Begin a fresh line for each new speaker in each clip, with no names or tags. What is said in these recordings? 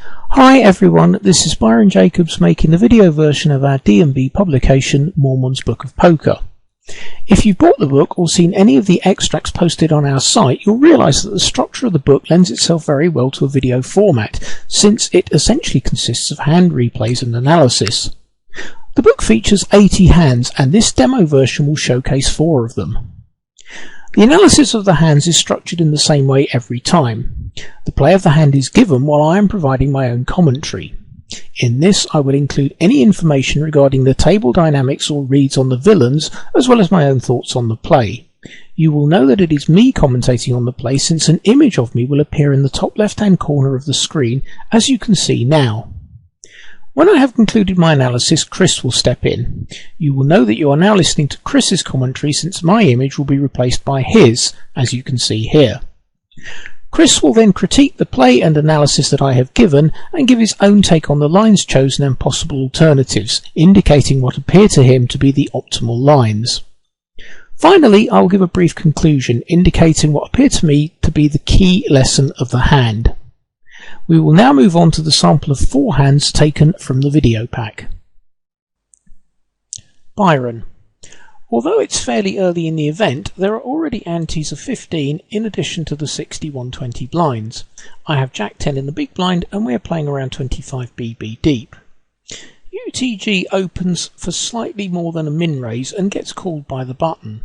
Hi everyone, this is Byron Jacobs making the video version of our D&B publication, Moormans Book of Poker. If you've bought the book or seen any of the extracts posted on our site, you'll realise that the structure of the book lends itself very well to a video format, since it essentially consists of hand replays and analysis. The book features 80 hands, and this demo version will showcase 4 of them. The analysis of the hands is structured in the same way every time. The play of the hand is given while I am providing my own commentary. In this I will include any information regarding the table dynamics or reads on the villains, as well as my own thoughts on the play. You will know that it is me commentating on the play, since an image of me will appear in the top left hand corner of the screen, as you can see now. When I have concluded my analysis, Chris will step in. You will know that you are now listening to Chris's commentary, since my image will be replaced by his, as you can see here. Chris will then critique the play and analysis that I have given and give his own take on the lines chosen and possible alternatives, indicating what appear to him to be the optimal lines. Finally, I will give a brief conclusion, indicating what appear to me to be the key lesson of the hand. We will now move on to the sample of 4 hands taken from the video pack. Byron. Although it's fairly early in the event, there are already antes of 15 in addition to the 60-120 blinds. I have Jack 10 in the big blind and we are playing around 25 BB deep. UTG opens for slightly more than a min raise and gets called by the button.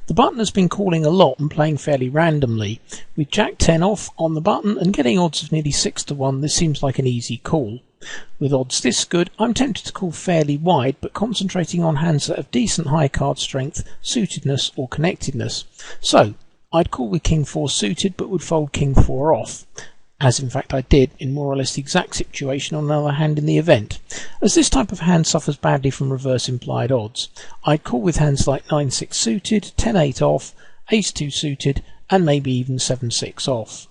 The button has been calling a lot and playing fairly randomly. With Jack 10 off on the button and getting odds of nearly 6 to 1, this seems like an easy call. With odds this good, I'm tempted to call fairly wide, but concentrating on hands that have decent high card strength, suitedness or connectedness. So, I'd call with King 4 suited but would fold King 4 off, as in fact I did in more or less the exact situation on another hand in the event. As this type of hand suffers badly from reverse implied odds, I'd call with hands like 9-6 suited, 10-8 off, Ace-2 suited and maybe even 7-6 off.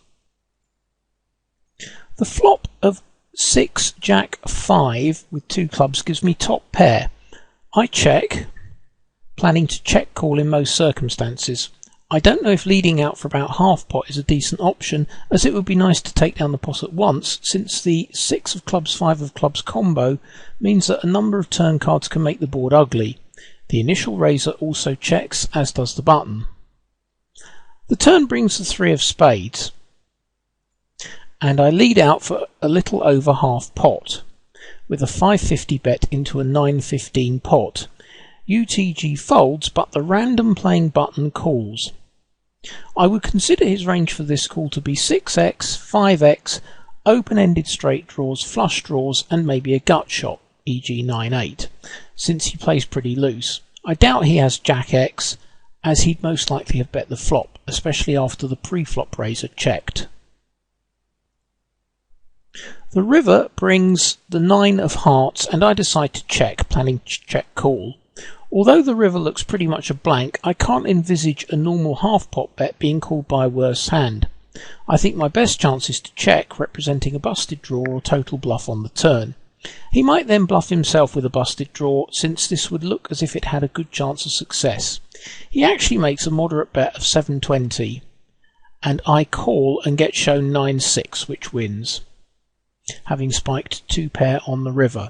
The flop of 6 Jack 5 with 2 clubs gives me top pair. I check, planning to check call in most circumstances. I don't know if leading out for about half pot is a decent option, as it would be nice to take down the pot at once, since the 6 of clubs 5 of clubs combo means that a number of turn cards can make the board ugly. The initial raiser also checks, as does the button. The turn brings the 3 of spades, and I lead out for a little over half pot, with a 550 bet into a 915 pot. UTG folds, but the random playing button calls. I would consider his range for this call to be 6x, 5x, open-ended straight draws, flush draws and maybe a gut shot, e.g. 9-8, since he plays pretty loose. I doubt he has Jack X, as he'd most likely have bet the flop, especially after the pre-flop raiser checked. The river brings the 9 of hearts and I decide to check, planning to check call. Although the river looks pretty much a blank, I can't envisage a normal half-pot bet being called by a worse hand. I think my best chance is to check, representing a busted draw or total bluff on the turn. He might then bluff himself with a busted draw, since this would look as if it had a good chance of success. He actually makes a moderate bet of 720, and I call and get shown 9-6, which wins, having spiked 2 pair on the river.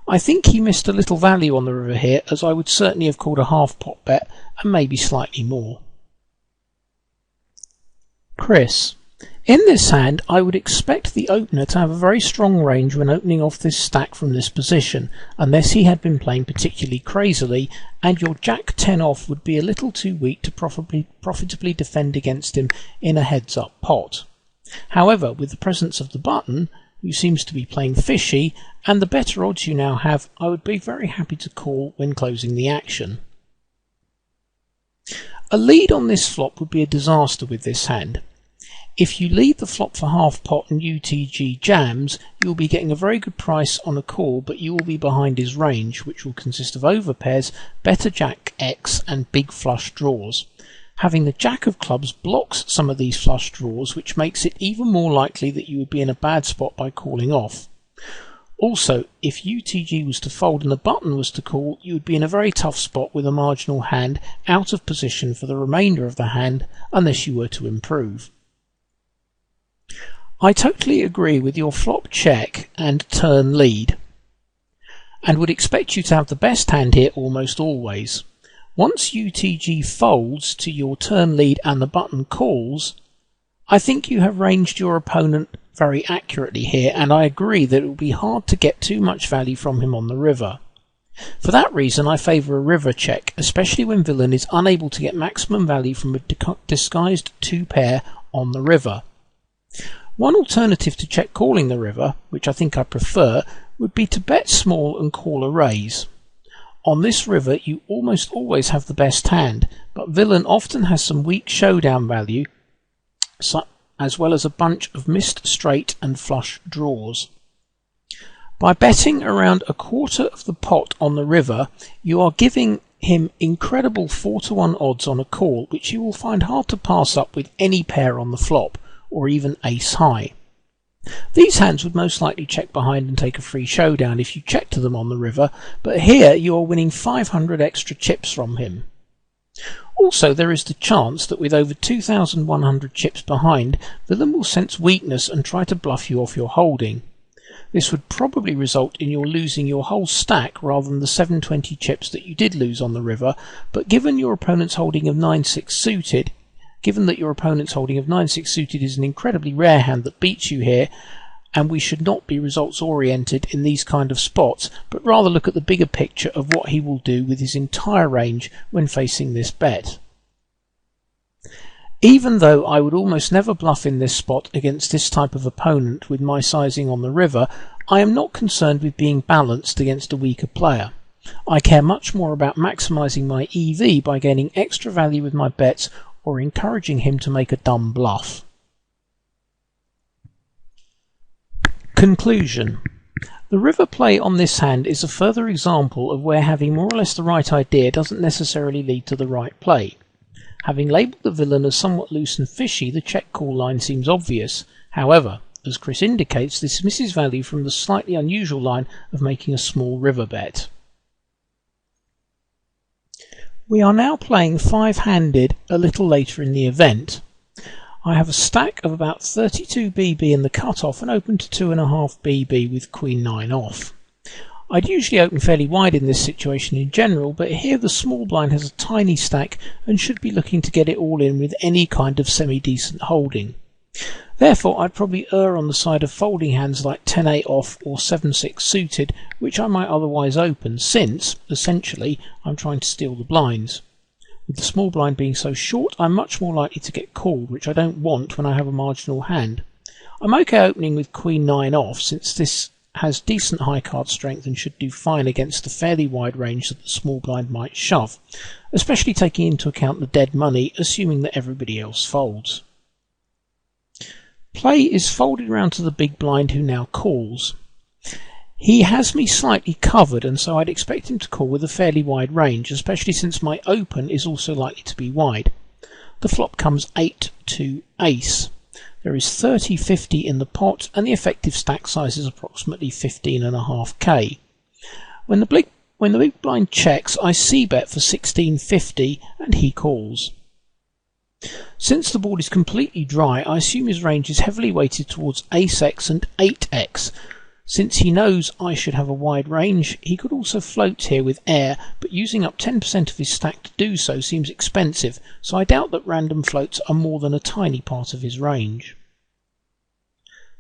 I think he missed a little value on the river here, as I would certainly have called a half pot bet and maybe slightly more. Chris. In this hand I would expect the opener to have a very strong range when opening off this stack from this position, unless he had been playing particularly crazily, and your Jack 10 off would be a little too weak to profitably defend against him in a heads up pot. However, with the presence of the button, who seems to be playing fishy, and the better odds you now have, I would be very happy to call when closing the action. A lead on this flop would be a disaster with this hand. If you lead the flop for half pot and UTG jams, you will be getting a very good price on a call, but you will be behind his range, which will consist of overpairs, better Jack X and big flush draws. Having the Jack of clubs blocks some of these flush draws, which makes it even more likely that you would be in a bad spot by calling off. Also, if UTG was to fold and the button was to call, you would be in a very tough spot with a marginal hand out of position for the remainder of the hand, unless you were to improve. I totally agree with your flop check and turn lead, and would expect you to have the best hand here almost always. Once UTG folds to your turn lead and the button calls, I think you have ranged your opponent very accurately here, and I agree that it will be hard to get too much value from him on the river. For that reason, I favour a river check, especially when villain is unable to get maximum value from a disguised 2-pair on the river. One alternative to check calling the river, which I think I prefer, would be to bet small and call a raise. On this river you almost always have the best hand, but villain often has some weak showdown value, as well as a bunch of missed straight and flush draws. By betting around a quarter of the pot on the river, you are giving him incredible 4-to-1 odds on a call, which you will find hard to pass up with any pair on the flop, or even ace high. These hands would most likely check behind and take a free showdown if you check to them on the river, but here you are winning 500 extra chips from him. Also, there is the chance that with over 2,100 chips behind, villain will sense weakness and try to bluff you off your holding. This would probably result in your losing your whole stack rather than the 720 chips that you did lose on the river, but given your opponent's holding of 9-6 suited, given that your opponent's holding of 9-6 suited is an incredibly rare hand that beats you here, and we should not be results oriented in these kind of spots, but rather look at the bigger picture of what he will do with his entire range when facing this bet. Even though I would almost never bluff in this spot against this type of opponent with my sizing on the river, I am not concerned with being balanced against a weaker player. I care much more about maximising my EV by gaining extra value with my bets or encouraging him to make a dumb bluff. Conclusion. The river play on this hand is a further example of where having more or less the right idea doesn't necessarily lead to the right play. Having labelled the villain as somewhat loose and fishy, the check-call line seems obvious. However, as Chris indicates, this misses value from the slightly unusual line of making a small river bet. We are now playing 5-handed a little later in the event. I have a stack of about 32 BB in the cut-off and open to 2.5 BB with Queen 9 off. I'd usually open fairly wide in this situation in general, but here the small blind has a tiny stack and should be looking to get it all in with any kind of semi-decent holding. Therefore I'd probably err on the side of folding hands like 10-8 off or 7-6 suited, which I might otherwise open, since, essentially, I'm trying to steal the blinds. With the small blind being so short, I'm much more likely to get called, which I don't want when I have a marginal hand. I'm okay opening with Queen 9 off, since this has decent high card strength and should do fine against the fairly wide range that the small blind might shove, especially taking into account the dead money, assuming that everybody else folds. Play is folded round to the big blind, who now calls. He has me slightly covered, and so I'd expect him to call with a fairly wide range, especially since my open is also likely to be wide. The flop comes 8 to ace. There is 30-50 in the pot, and the effective stack size is approximately 15.5k. When the big blind checks, I c-bet for 16.50, and he calls. Since the board is completely dry, I assume his range is heavily weighted towards ace-x and 8x. Since he knows I should have a wide range, he could also float here with air, but using up 10% of his stack to do so seems expensive, so I doubt that random floats are more than a tiny part of his range.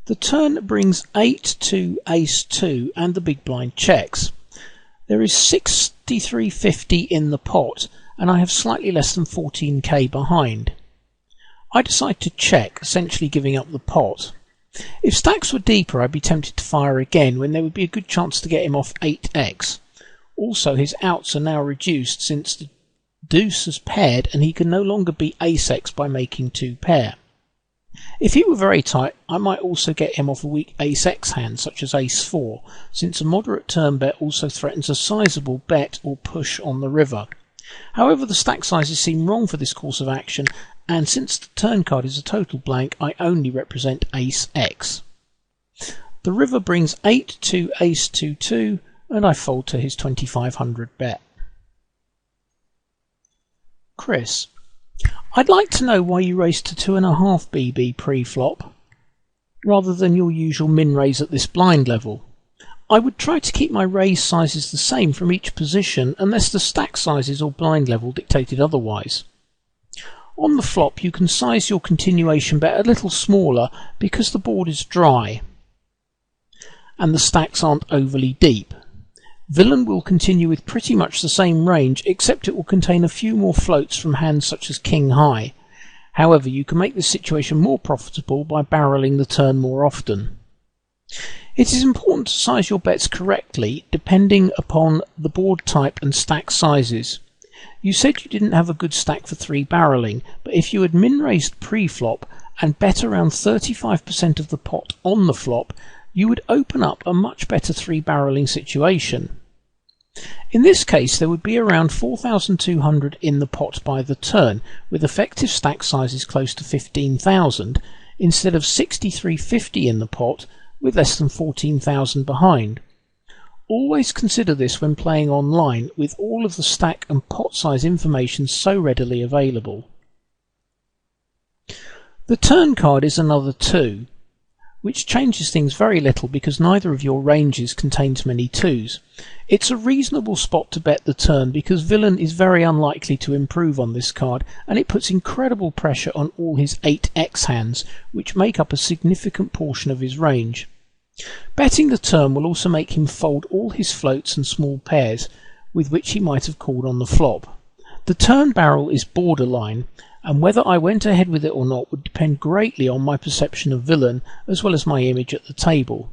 The turn brings 8 to ace-2 and the big blind checks. There is 63.50 in the pot, and I have slightly less than 14k behind. I decide to check, essentially giving up the pot. If stacks were deeper, I'd be tempted to fire again, when there would be a good chance to get him off 8x. Also, his outs are now reduced since the deuce has paired, and he can no longer beat ace-x by making 2 pair. If he were very tight, I might also get him off a weak ace-x hand, such as ace-4, since a moderate turn bet also threatens a sizable bet or push on the river. However, the stack sizes seem wrong for this course of action, and since the turn card is a total blank, I only represent ace-x. The river brings 8 to ace-2-2, and I fold to his 2500 bet. Chris, I'd like to know why you raced to 2.5 BB pre-flop. rather than your usual min-raise at this blind level. I would try to keep my raise sizes the same from each position unless the stack sizes or blind level dictated otherwise. On the flop you can size your continuation bet a little smaller because the board is dry and the stacks aren't overly deep. Villain will continue with pretty much the same range, except it will contain a few more floats from hands such as King High. However, you can make this situation more profitable by barrelling the turn more often. It is important to size your bets correctly depending upon the board type and stack sizes. You said you didn't have a good stack for 3 barrelling, but if you had min-raised pre-flop and bet around 35% of the pot on the flop, you would open up a much better 3 barrelling situation. In this case there would be around 4,200 in the pot by the turn, with effective stack sizes close to 15,000, instead of 6,350 in the pot with less than 14,000 behind. Always consider this when playing online with all of the stack and pot size information so readily available. The turn card is another 2, which changes things very little because neither of your ranges contains many 2s. It's a reasonable spot to bet the turn because Villain is very unlikely to improve on this card, and it puts incredible pressure on all his 8x hands, which make up a significant portion of his range. Betting the turn will also make him fold all his floats and small pairs, with which he might have called on the flop. The turn barrel is borderline, and whether I went ahead with it or not would depend greatly on my perception of Villain as well as my image at the table.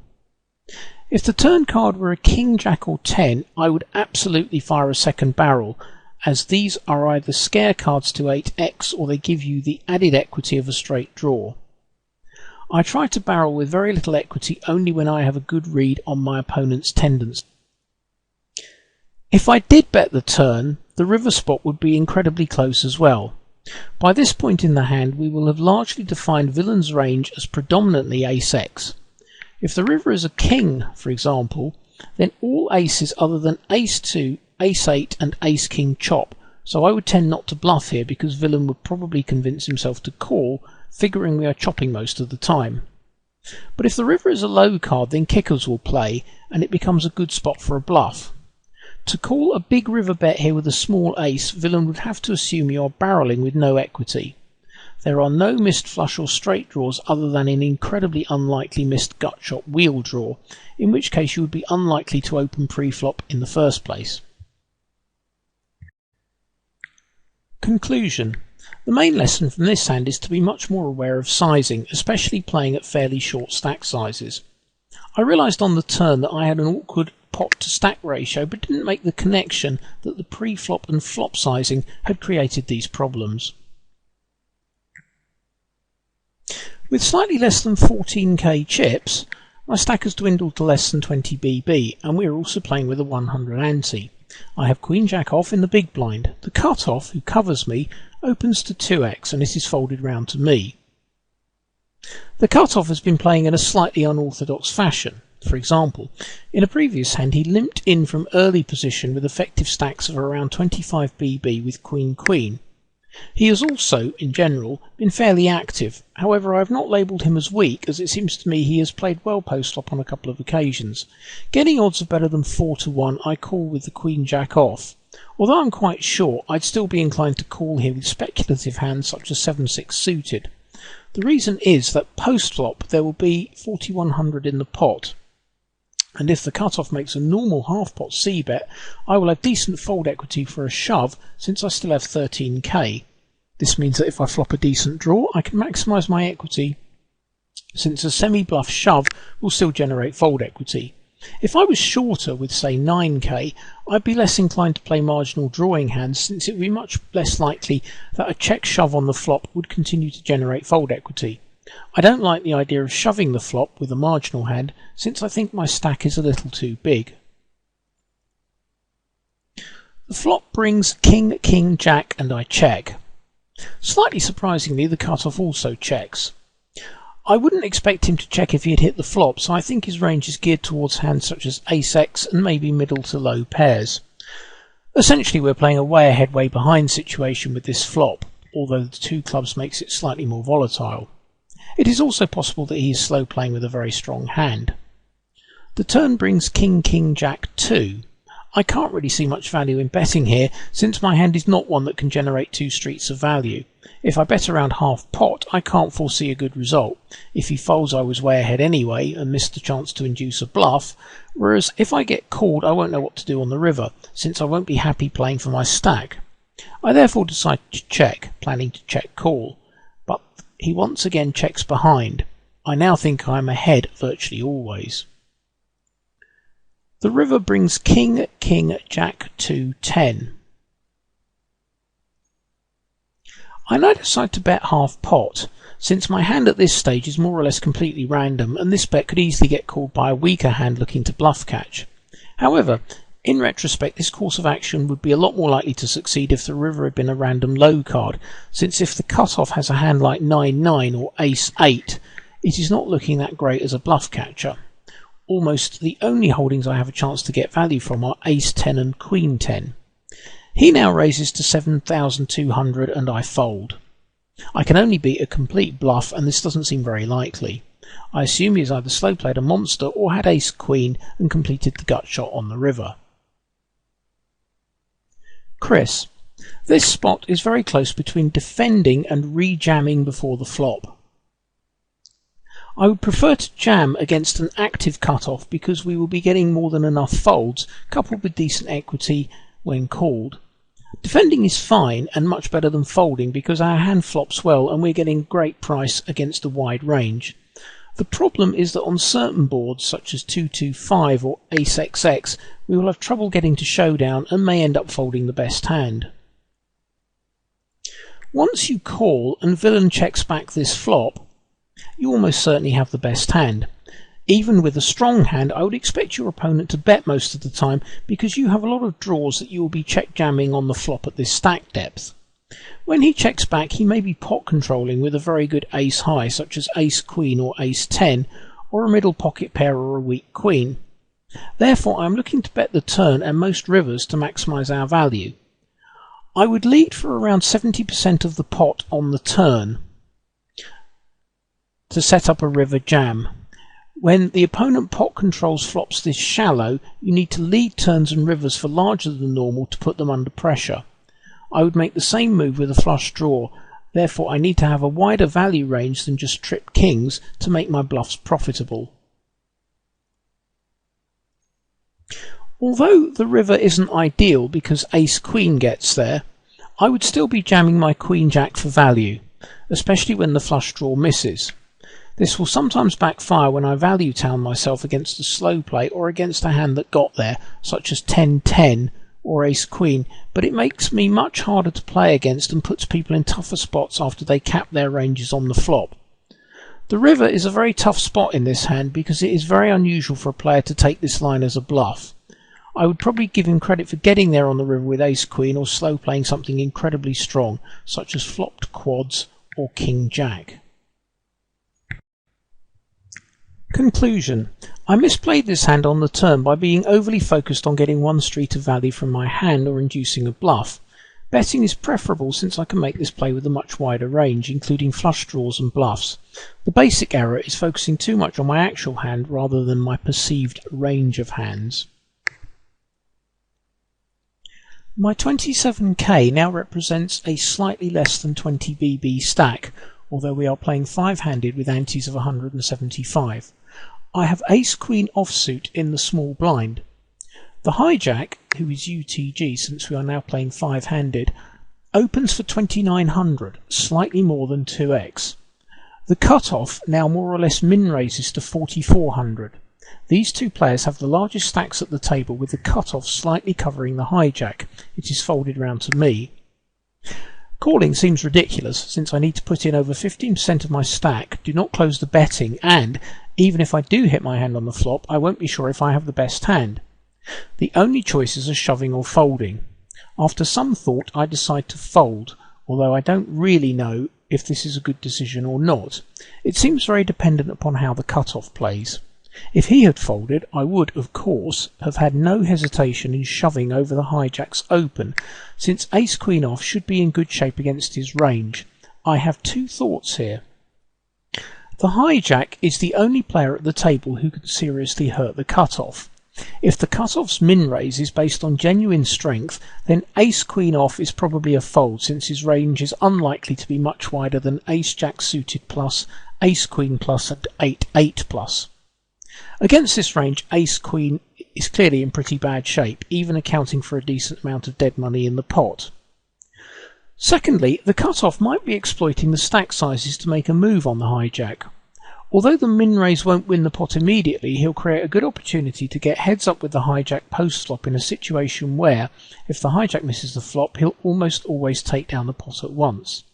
If the turn card were a King, Jack or 10, I would absolutely fire a second barrel, as these are either scare cards to 8x or they give you the added equity of a straight draw. I try to barrel with very little equity only when I have a good read on my opponent's tendency. If I did bet the turn, the river spot would be incredibly close as well. By this point in the hand we will have largely defined Villain's range as predominantly ace-x. If the river is a king, for example, then all aces other than ace-2, ace-8 and ace-king chop, so I would tend not to bluff here because Villain would probably convince himself to call, figuring we are chopping most of the time. But if the river is a low card, then kickers will play and it becomes a good spot for a bluff. To call a big river bet here with a small ace, Villain would have to assume you are barrelling with no equity. There are no missed flush or straight draws other than an incredibly unlikely missed gut shot wheel draw, in which case you would be unlikely to open pre-flop in the first place. Conclusion. The main lesson from this hand is to be much more aware of sizing, especially playing at fairly short stack sizes. I realised on the turn that I had an awkward pot to stack ratio, but didn't make the connection that the pre-flop and flop sizing had created these problems. With slightly less than 14k chips, my stack has dwindled to less than 20 BB, and we are also playing with a 100 ante. I have Queen Jack off in the big blind. The cut-off, who covers me, opens to 2x, and it is folded round to me. The cut-off has been playing in a slightly unorthodox fashion. For example, in a previous hand he limped in from early position with effective stacks of around 25 BB with Queen-Queen. He has also, in general, been fairly active. However, I have not labelled him as weak, as it seems to me he has played well post-flop on a couple of occasions. Getting odds of better than 4 to 1, I call with the Queen Jack off. Although I'm quite sure, I'd still be inclined to call here with speculative hands such as 7-6 suited. The reason is that post-flop there will be 4,100 in the pot, and if the cut-off makes a normal half-pot c-bet, I will have decent fold equity for a shove since I still have 13k. This means that if I flop a decent draw, I can maximise my equity, since a semi-bluff shove will still generate fold equity. If I was shorter with, say, 9k, I'd be less inclined to play marginal drawing hands, since it would be much less likely that a check shove on the flop would continue to generate fold equity. I don't like the idea of shoving the flop with a marginal hand, since I think my stack is a little too big. The flop brings King, King, Jack, and I check. Slightly surprisingly, the cut-off also checks. I wouldn't expect him to check if he had hit the flop, so I think his range is geared towards hands such as ace-x and maybe middle to low pairs. Essentially we're playing a way ahead, way behind situation with this flop, although the 2 clubs makes it slightly more volatile. It is also possible that he is slow playing with a very strong hand. The turn brings King, King, Jack 2. I can't really see much value in betting here, since my hand is not one that can generate 2 streets of value. If I bet around half pot, I can't foresee a good result. If he folds, I was way ahead anyway and missed the chance to induce a bluff, whereas if I get called, I won't know what to do on the river, since I won't be happy playing for my stack. I therefore decide to check, planning to check call, but he once again checks behind. I now think I am ahead virtually always. The river brings King, King, Jack 2, 10. I now decide to bet half pot, since my hand at this stage is more or less completely random, and this bet could easily get called by a weaker hand looking to bluff catch. However, in retrospect, this course of action would be a lot more likely to succeed if the river had been a random low card, since if the cutoff has a hand like 9-9 or Ace-8, it is not looking that great as a bluff catcher. Almost the only holdings I have a chance to get value from are Ace-10 and Queen-10. He now raises to 7,200 and I fold. I can only beat a complete bluff, and this doesn't seem very likely. I assume he has either slow played a monster or had Ace-Queen and completed the gut shot on the river. Chris. This spot is very close between defending and re-jamming before the flop. I would prefer to jam against an active cutoff because we will be getting more than enough folds, coupled with decent equity when called. Defending is fine and much better than folding because our hand flops well and we're getting great price against a wide range. The problem is that on certain boards such as 2-2-5 or Ace-XX, we will have trouble getting to showdown and may end up folding the best hand. Once you call and villain checks back this flop, you almost certainly have the best hand. Even with a strong hand, I would expect your opponent to bet most of the time because you have a lot of draws that you will be check jamming on the flop at this stack depth. When he checks back, he may be pot controlling with a very good ace high such as Ace-Queen or Ace-10, or a middle pocket pair or a weak queen. Therefore I am looking to bet the turn and most rivers to maximise our value. I would lead for around 70% of the pot on the turn to set up a river jam. When the opponent pot controls flops this shallow, you need to lead turns and rivers for larger than normal to put them under pressure. I would make the same move with a flush draw, therefore I need to have a wider value range than just trip kings to make my bluffs profitable. Although the river isn't ideal because Ace-Queen gets there, I would still be jamming my Queen-Jack for value, especially when the flush draw misses. This will sometimes backfire when I value town myself against a slow play or against a hand that got there, such as 10-10 or Ace-Queen, but it makes me much harder to play against and puts people in tougher spots after they cap their ranges on the flop. The river is a very tough spot in this hand because it is very unusual for a player to take this line as a bluff. I would probably give him credit for getting there on the river with Ace-Queen or slow playing something incredibly strong, such as flopped quads or King-Jack. Conclusion. I misplayed this hand on the turn by being overly focused on getting one street of value from my hand or inducing a bluff. Betting is preferable since I can make this play with a much wider range, including flush draws and bluffs. The basic error is focusing too much on my actual hand rather than my perceived range of hands. My 27k now represents a slightly less than 20 BB stack, although we are playing 5-handed with antes of 175. I have Ace-Queen offsuit in the small blind. The hijack, who is UTG since we are now playing 5-handed, opens for 2900, slightly more than 2x. The cutoff now more or less min raises to 4400. These two players have the largest stacks at the table with the cutoff slightly covering the hijack. It is folded round to me. Calling seems ridiculous since I need to put in over 15% of my stack, do not close the betting, and even if I do hit my hand on the flop, I won't be sure if I have the best hand. The only choices are shoving or folding. After some thought, I decide to fold, although I don't really know if this is a good decision or not. It seems very dependent upon how the cutoff plays. If he had folded, I would, of course, have had no hesitation in shoving over the hijack's open, since Ace-Queen off should be in good shape against his range. I have two thoughts here. The hijack is the only player at the table who can seriously hurt the cutoff. If the cutoff's min raise is based on genuine strength, then ace-queen off is probably a fold, since his range is unlikely to be much wider than ace-jack suited plus, ace-queen plus and 8-8 plus. Against this range, ace-queen is clearly in pretty bad shape, even accounting for a decent amount of dead money in the pot. Secondly, the cutoff might be exploiting the stack sizes to make a move on the hijack. Although the min raise won't win the pot immediately, he'll create a good opportunity to get heads up with the hijack post flop in a situation where, if the hijack misses the flop, he'll almost always take down the pot at once.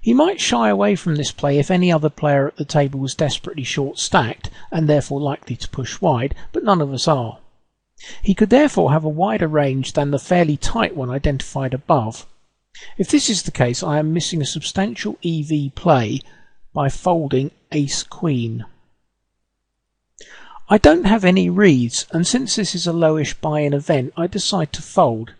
He might shy away from this play if any other player at the table was desperately short stacked and therefore likely to push wide, but none of us are. He could therefore have a wider range than the fairly tight one identified above. If this is the case, I am missing a substantial EV play by folding ace-queen. I don't have any reads, and since this is a lowish buy-in event, I decide to fold.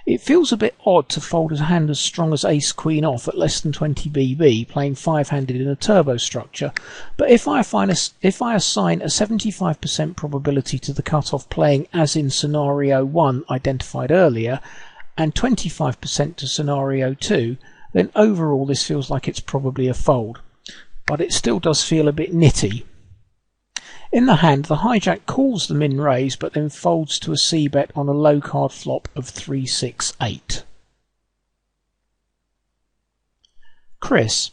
It feels a bit odd to fold a hand as strong as ace-queen off at less than 20 BB, playing five-handed in a turbo structure, but if I assign a 75% probability to the cutoff playing as in scenario 1 identified earlier, and 25% to scenario 2, then overall this feels like it's probably a fold. But it still does feel a bit nitty. In the hand, the hijack calls the min raise, but then folds to a c-bet on a low card flop of 3-6-8. Chris: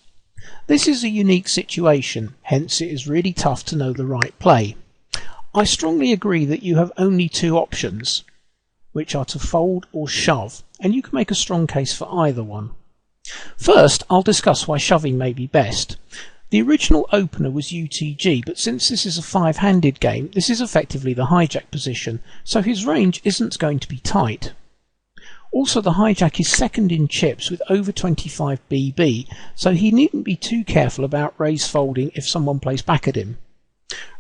this is a unique situation, hence it is really tough to know the right play. I strongly agree that you have only two options, which are to fold or shove, and you can make a strong case for either one. First, I'll discuss why shoving may be best. The original opener was UTG, but since this is a five-handed game, this is effectively the hijack position, so his range isn't going to be tight. Also, the hijack is second in chips with over 25 BB, so he needn't be too careful about raise folding if someone plays back at him.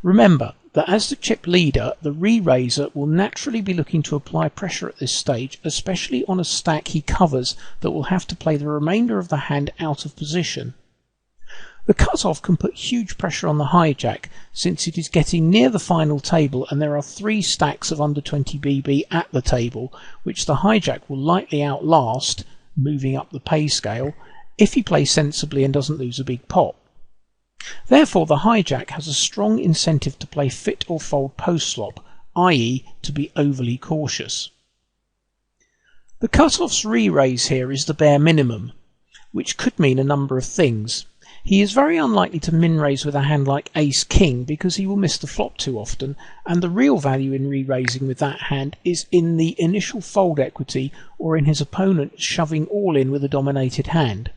Remember that as the chip leader, the re-raiser will naturally be looking to apply pressure at this stage, especially on a stack he covers that will have to play the remainder of the hand out of position. The cutoff can put huge pressure on the hijack since it is getting near the final table and there are three stacks of under 20 BB at the table, which the hijack will likely outlast, moving up the pay scale, if he plays sensibly and doesn't lose a big pot. Therefore, the hijack has a strong incentive to play fit or fold post-flop, i.e. to be overly cautious. The cutoff's re-raise here is the bare minimum, which could mean a number of things. He is very unlikely to min-raise with a hand like ace-king because he will miss the flop too often, and the real value in re-raising with that hand is in the initial fold equity or in his opponent shoving all in with a dominated hand.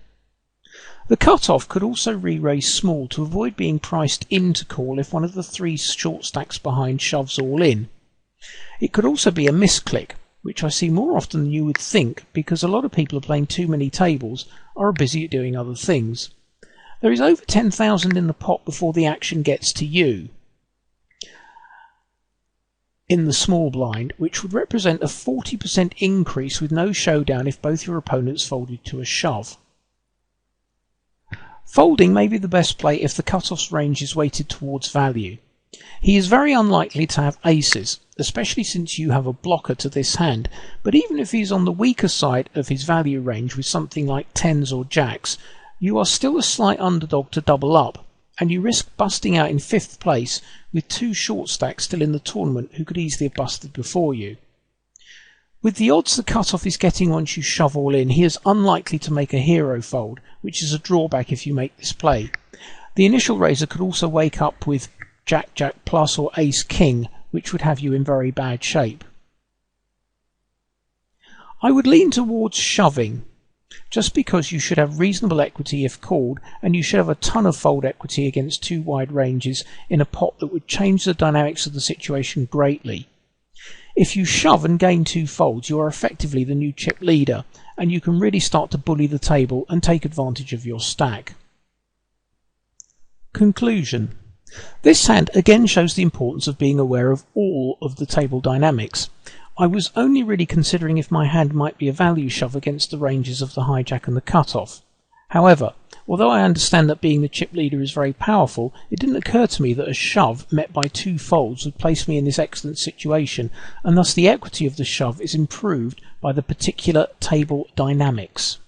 The cutoff could also re-raise small to avoid being priced in to call if one of the three short stacks behind shoves all in. It could also be a misclick, which I see more often than you would think because a lot of people are playing too many tables or are busy doing other things. There is over 10,000 in the pot before the action gets to you in the small blind, which would represent a 40% increase with no showdown if both your opponents folded to a shove. Folding may be the best play if the cutoff's range is weighted towards value. He is very unlikely to have aces, especially since you have a blocker to this hand, but even if he is on the weaker side of his value range with something like tens or jacks, you are still a slight underdog to double up, and you risk busting out in 5th place with two short stacks still in the tournament who could easily have busted before you. With the odds the cutoff is getting once you shove all in, he is unlikely to make a hero fold, which is a drawback if you make this play. The initial raiser could also wake up with Jack-Jack plus or Ace-King, which would have you in very bad shape. I would lean towards shoving, just because you should have reasonable equity if called, and you should have a ton of fold equity against two wide ranges in a pot that would change the dynamics of the situation greatly. If you shove and gain two folds, you are effectively the new chip leader, and you can really start to bully the table and take advantage of your stack. Conclusion. This hand again shows the importance of being aware of all of the table dynamics. I was only really considering if my hand might be a value shove against the ranges of the hijack and the cutoff. However, Although I understand that being the chip leader is very powerful, it didn't occur to me that a shove met by 2 folds would place me in this excellent situation, and thus the equity of the shove is improved by the particular table dynamics.